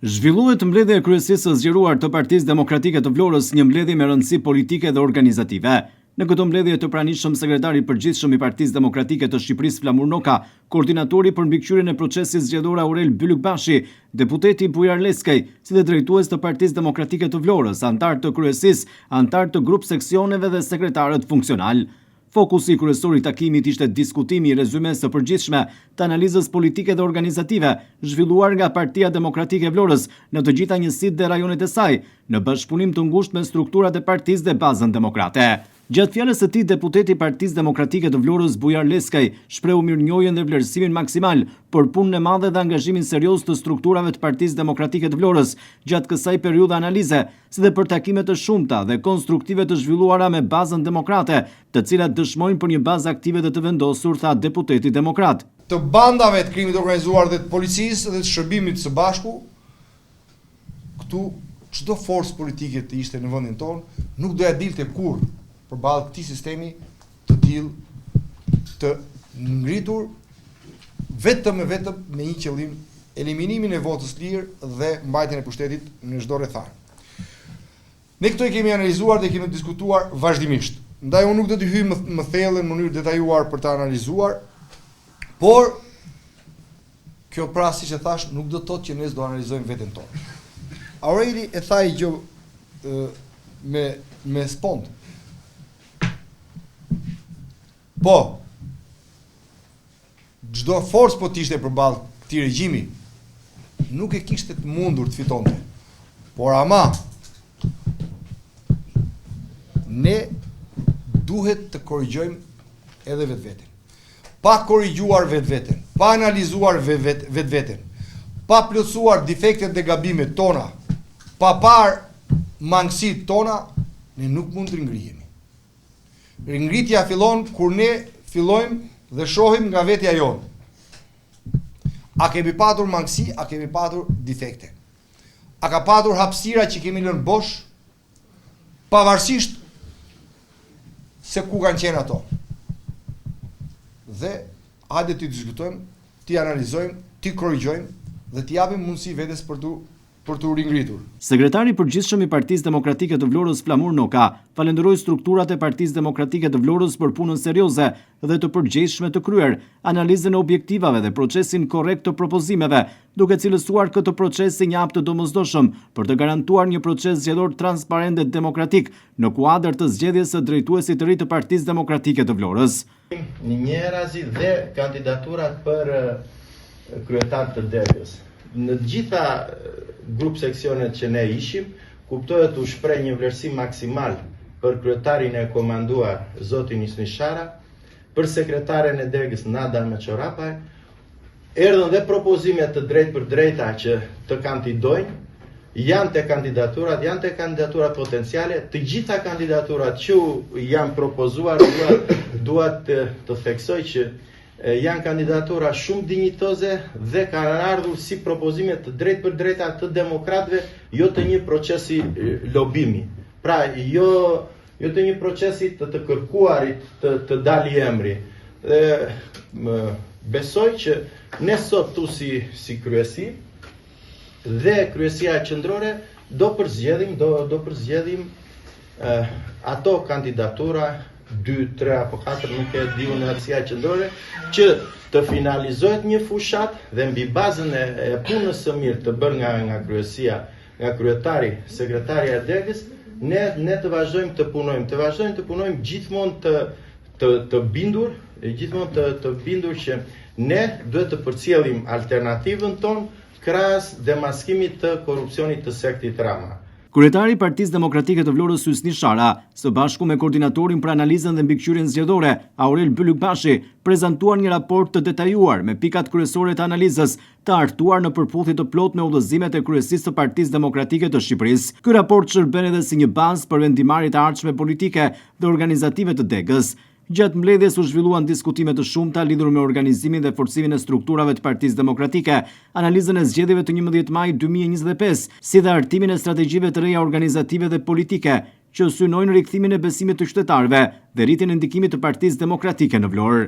Zhvillohet mbledhja e kryesisë së zgjeruar të Partisë Demokratike të Vlorës, një mbledhje me rëndësi politike dhe organizative. Në këtë mbledhje të pranishëm sekretari i përgjithshëm i Partisë Demokratike të Shqipërisë Flamur Noka, koordinatori për mbikëqyrjen e procesit zgjedhor Aurel Bylukbashi, deputeti Bujar Leskaj, si dhe drejtues të Partisë Demokratike të Vlorës, antar të kryesisë, antar të grup seksioneve dhe sekretarët funksional. Fokusi kryesor i takimit ishte diskutimi i rezumes së përgjithshme të analizës politike dhe organizative zhvilluar nga Partia Demokratike e Vlorës në të gjitha njësitë dhe rajonet e saj, në bashkëpunim të ngushtë me strukturat e partisë dhe bazën demokrate. Gjatë fjalës së tij, deputeti i Partisë Demokratike të Vlorës Bujar Leskaj shprehu mirënjohjen dhe vlerësimin maksimal për punën e madhe dhe angazhimin serioz të strukturave të Partisë Demokratike të Vlorës gjatë kësaj periudhe analize, si dhe për takimet të shumta dhe konstruktive të zhvilluara me bazën demokrate, të cilat dëshmojnë për një bazë aktive dhe të vendosur, tha deputeti demokrat. Të bandave të krimit organizuar dhe të policisë dhe të shërbimit së bashku, këtu çdo forcë politike të ishte në vendin tonë nuk doja dilte kurrë përballë këtij sistemi të tillë të ngritur vetëm me një qëllim: eliminimin e votës lirë dhe mbajtjen e pushtetit në çdo rrethar. Ne këto i kemi analizuar dhe kemi diskutuar vazhdimisht. Ndaj unë nuk do të hyj më thellë në mënyrë detajuar për të analizuar, por kjo pra, siç e thash, nuk do të thotë që ne do analizojmë veten tonë. Aureli e tha i gjë me spond. Po, çdo forcë po t'ishte përballë këtij regjimi, nuk e kishte të mundur të fitonte. Por ama ne duhet të korrigjojmë edhe vetveten. Pa korrigjuar vetveten, pa analizuar vetveten, pa plotësuar defektet dhe gabimet tona, pa parë mangësitë tona, ne nuk mund të ringrihemi. Ringritja fillon kur ne fillojmë dhe shohim nga vetja jonë. A kemi patur mangësi, a kemi patur defekte? A ka patur hapësira që kemi lënë bosh, pavarësisht se ku kanë qenë ato? Dhe hajde të diskutojmë, të analizojmë, të korrigjojmë dhe të japim mundësi vetes për të ringritur. Sekretari i përgjithshëm i Partisë Demokratike të Vlorës Flamur Noka falenderoi strukturat e Partisë Demokratike të Vlorës për punën serioze dhe të përgjegjshme të kryer, analizën e objektivave dhe procesin korrekt të propozimeve, duke cilësuar këtë proces si një hap të domosdoshëm për të garantuar një proces zgjedhor transparent dhe demokratik në kuadër të zgjedhjes së drejtuesit të ri të Partisë Demokratike të Vlorës. Njërazi dhe kandidaturat për kryetar të degës. Në gjitha grup seksionet që ne ishim, kuptohet u shpreh një vlerësim maksimal për kryetarin e komanduar zotin Isni Shara, për sekretaren e degës Nada Meçorapaj, erdhën dhe propozime të drejt për drejta që të kandidojnë, janë të kandidaturat potenciale, të gjitha kandidaturat që janë propozuar, duat të theksoj që janë kandidatura shumë dinjitoze dhe kanë ardhur si propozime të drejt për drejta të demokratëve, jo të një procesi lobimi. Pra, jo të një procesi të kërkuarit të dali emri. Besoj që ne sot tu si kryesi dhe kryesia qendrore do përzgjedhim ato kandidatura 2, 3 apo 4, nuk e di unë aktësia qendrore, që të finalizohet një fushat dhe mbi bazën e punës së mirë të bërë nga kryesia, nga kryetari, sekretarja e degës, ne të vazhdojmë të punojmë gjithmonë të bindur, që ne duhet të përcjellim alternativën tonë krahas demaskimit të korrupsionit të sektit Rama. Kryetari i Partisë Demokratike të Vlorës Isni Shara, së bashku me koordinatorin për analizën dhe mbikëqyrjen zgjedhore, Aurel Bylukbashi, prezantuar një raport të detajuar me pikat kryesore të analizës, të hartuar në përputhje të plotë me udhëzimet e kryesisë së Partisë Demokratike të Shqipërisë. Ky raport shërben edhe si një bazë për vendimarrjet e ardhshme politike dhe organizative të degës. Gjatë mbledhjes u zhvilluan diskutime të shumta lidhur me organizimin dhe forcimin e strukturave të Partisë Demokratike, analizën e zgjedhjeve të 11 maj 2025, si dhe hartimin e strategjive të reja organizative dhe politike, që synojnë rikthimin e besimit të qytetarëve dhe rritjen e ndikimit të Partisë Demokratike në Vlorë.